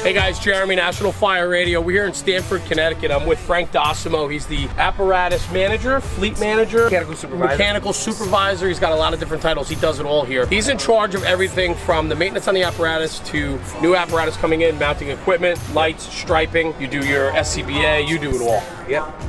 Hey guys, Jeremy, National Fire Radio. We're here in Stamford, Connecticut. I'm with Frank Docimo. He's the apparatus manager, fleet manager, mechanical supervisor. He's got a lot of different titles. He does it all here. He's in charge of everything from the maintenance on the apparatus to new apparatus coming in, mounting equipment, lights, striping. You do your SCBA, you do it all. Yep.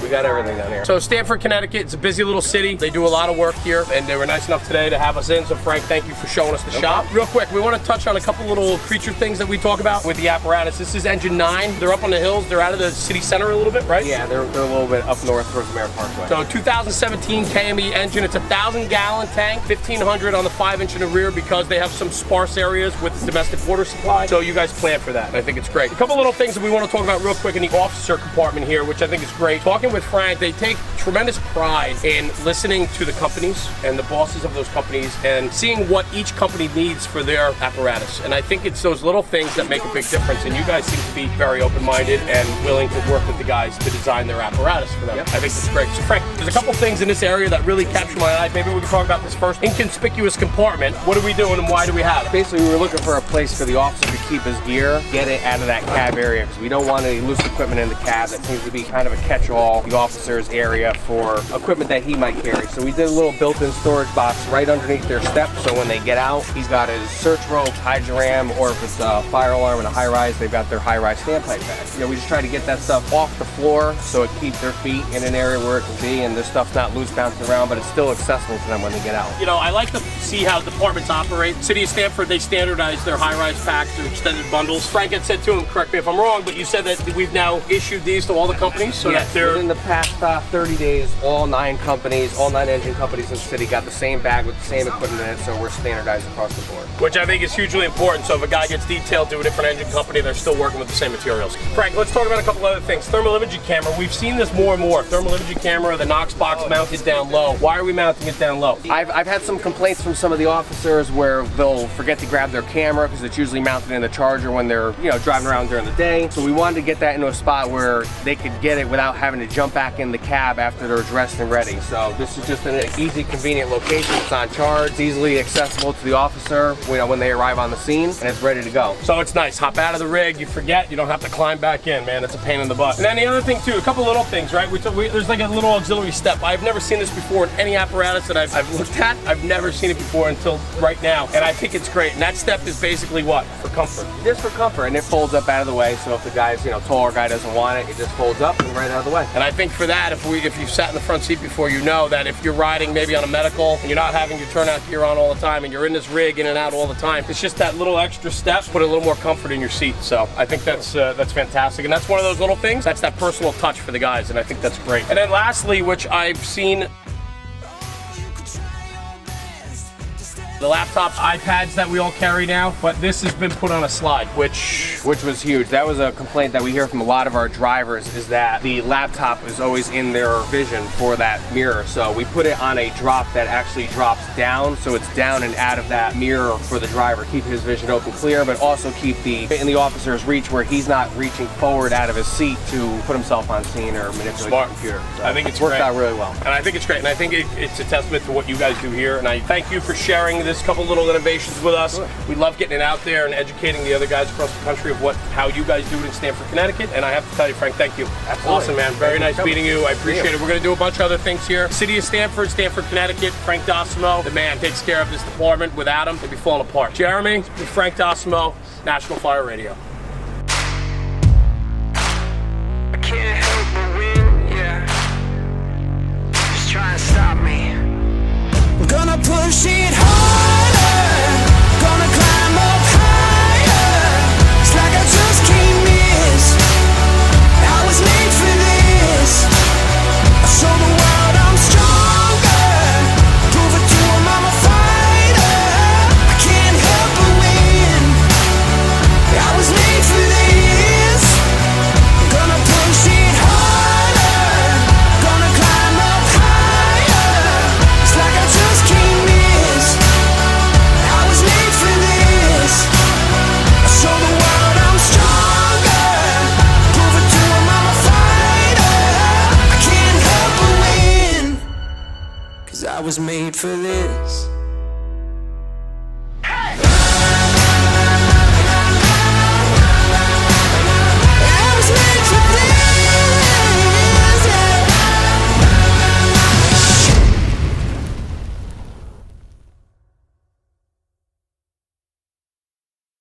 We got everything down here. So Stamford, Connecticut, it's a busy little city. They do a lot of work here, and they were nice enough today to have us in. So Frank, thank you for showing us the shop. Real quick, we want to touch on a couple little creature things that we talk about with the apparatus. This is engine 9. They're up on the hills. They're out of the city center a little bit, right? Yeah, they're a little bit up north towards Mare Parkway. So 2017 KME engine. It's a 1,000-gallon tank, 1,500 on the 5-inch in the rear because they have some sparse areas with the domestic water supply. So you guys plan for that, and I think it's great. A couple little things that we want to talk about real quick in the officer compartment here, which I think is great. Talking with Frank, they take tremendous pride in listening to the companies and the bosses of those companies and seeing what each company needs for their apparatus. And I think it's those little things that make a big difference. And you guys seem to be very open-minded and willing to work with the guys to design their apparatus for them. Yep. I think it's great. So Frank, there's a couple things in this area that really capture my eye. Maybe we can talk about this first. Inconspicuous compartment. What are we doing and why do we have it? Basically, we were looking for a place for the officer to keep his gear, get it out of that cab area, because we don't want any loose equipment in the cab. That seems to be kind of a catch-all, the officer's area for equipment that he might carry. So we did a little built-in storage box right underneath their steps, so when they get out, he's got his search rope, hydroram, or if it's a fire alarm in a high-rise, they've got their high-rise standpipe bag. You know, we just try to get that stuff off the floor so it keeps their feet in an area where it can be, and this stuff's not loose bouncing around, but it's still accessible to them when they get out. You know, I like to see how departments operate. City of Stamford, they standardize their high-rise packs or extended bundles. Frank had said to him, correct me if I'm wrong, but you said that we've now issued these to all the companies, so yes, that they're... within the past 30 days, all 9 companies, all 9 engine companies in the city got the same bag with the same equipment in it, so we're standardized across the board. Which I think is hugely important, so if a guy gets detailed to a different engine company, they're still working with the same materials. Frank, let's talk about a couple other things. Thermal imaging camera, we've seen this more and more. Thermal imaging camera, the Knox box mounted down low. Why are we mounting it down low? I've had some complaints from some of the officers where they'll forget to grab their camera because it's usually mounted in the Charger when they're, you know, driving around during the day. So we wanted to get that into a spot where they could get it without having to jump back in the cab after they're dressed and ready. So this is just an easy, convenient location. It's on charge, it's easily accessible to the officer, you know, when they arrive on the scene, and it's ready to go. So it's nice. Hop out of the rig, you forget, you don't have to climb back in, man. It's a pain in the butt. And then the other thing too, a couple little things, right? There's like a little auxiliary step. I've never seen this before in any apparatus that I've looked at. I've never seen it before until right now, and I think it's great. And that step is basically what? For comfort. Just for comfort, and it folds up out of the way, so if the guy's, you know, taller guy doesn't want it, it just folds up and right out of the way. And I think for that, if you've sat in the front seat before, you know that if you're riding maybe on a medical and you're not having your turnout gear on all the time and you're in this rig in and out all the time, it's just that little extra step, put a little more comfort in your seat. So I think that's fantastic, and that's one of those little things, that's that personal touch for the guys, and I think that's great. And then lastly, which I've seen, the laptops, iPads that we all carry now, but this has been put on a slide, which was huge. That was a complaint that we hear from a lot of our drivers, is that the laptop is always in their vision for that mirror. So we put it on a drop that actually drops down, so it's down and out of that mirror for the driver. Keep his vision open clear, but also keep in the officer's reach where he's not reaching forward out of his seat to put himself on scene or manipulate the computer. So I think it's worked out really well. And I think it's great, and I think it's a testament to what you guys do here, and I thank you for sharing this couple little innovations with us. Sure. We love getting it out there and educating the other guys across the country of how you guys do it in Stamford, Connecticut. And I have to tell you, Frank, thank you. Absolutely. Awesome, man. Very nice meeting you. I appreciate it. We're going to do a bunch of other things here. City of Stamford, Stamford, Connecticut. Frank Docimo, the man, takes care of this department. Without him, they'd be falling apart. Jeremy, with Frank Docimo, National Fire Radio. I can't help but win, yeah. Just try and stop me. I'm gonna push it harder, gonna climb up higher. It's like I just can't miss. I was made for this. I show the world I'm stronger, prove it to 'em I'm a fighter. I can't help but win. I was made for this. I'm gonna push it harder, gonna climb up higher. It's like I just can't miss. I was made for this. I show the world I'm stronger, prove it to 'em I'm a fighter. I can't help but win, 'cause I was made for this.